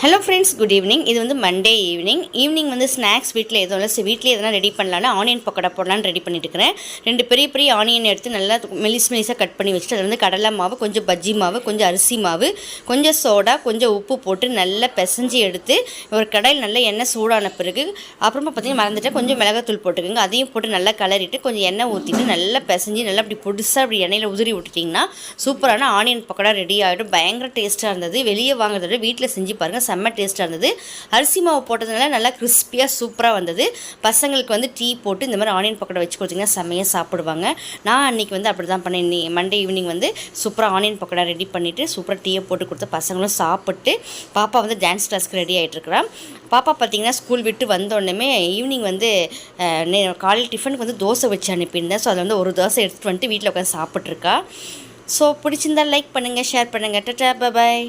Hello friends, good evening. இது வந்து Monday evening வந்து ஸ்நாக்ஸ் வீட்டில் எதுவும் இல்லை, வீட்டிலே எதனா ரெடி பண்ணலான்னு ஆனியன் பக்கோடா போடலான்னு ரெடி பண்ணிட்டு இருக்கிறேன். 2 பெரிய ஆனியன் எடுத்து நல்லா மெலிசாக கட் பண்ணி வச்சுட்டு அதில் வந்து கடலை மாவு, கொஞ்சம் பஜ்ஜி மாவு, கொஞ்சம் அரிசி மாவு, கொஞ்சம் சோடா, கொஞ்சம் உப்பு போட்டு நல்லா பிசைஞ்சு எடுத்து ஒரு கடாயில் நல்லா எண்ணெய் சூடான பிறகு அப்புறமா பார்த்தீங்கன்னா மறந்துட்டு கொஞ்சம் மிளகாத்தூள் போட்டுக்கோங்க. அதையும் போட்டு நல்லா கலரிட்டு கொஞ்சம் எண்ணெய் ஊற்றிட்டு நல்லா பிசைஞ்சு நல்லா அப்படி புதுசாக அப்படி எண்ணெயில் உதிரி விட்டுட்டிங்கன்னா சூப்பரான ஆனியன் பக்கோடா ரெடி ஆகிடும். பயங்கர டேஸ்ட்டாக இருந்தது. வெளியே வாங்குறத விட வீட்டில் செஞ்சு பாருங்கள், செம்ம டேஸ்ட்டாக இருந்தது. அரிசி மாவு போட்டதுனால நல்லா கிறிஸ்பியாக சூப்பராக வந்தது. பசங்களுக்கு வந்து டீ போட்டு இந்த மாதிரி ஆனியன் பக்கோடா வச்சு கொடுத்தீங்கன்னா செம்மையாக சாப்பிடுவாங்க. நான் அன்றைக்கி வந்து அப்படி தான் பண்ணேன். மண்டே ஈவினிங் வந்து சூப்பராக ஆனியன் பக்கோடா ரெடி பண்ணிவிட்டு சூப்பராக டீயை போட்டு கொடுத்த பசங்களும் சாப்பிட்டு பாப்பா வந்து டான்ஸ் கிளாஸ்க்கு ரெடி ஆகிட்டுருக்குறான். பாப்பா பார்த்திங்கன்னா ஸ்கூல் விட்டு வந்தோடனே ஈவினிங் வந்து காலையில் டிஃபனுக்கு வந்து தோசை வச்சு அனுப்பியிருந்தேன். ஸோ அதில் வந்து ஒரு தோசை எடுத்துகிட்டு வந்துட்டு வீட்டில் உட்காந்து சாப்பிட்ருக்கா. ஸோ பிடிச்சிருந்தால் லைக் பண்ணுங்கள், ஷேர் பண்ணுங்கள். டாடா, பாய்.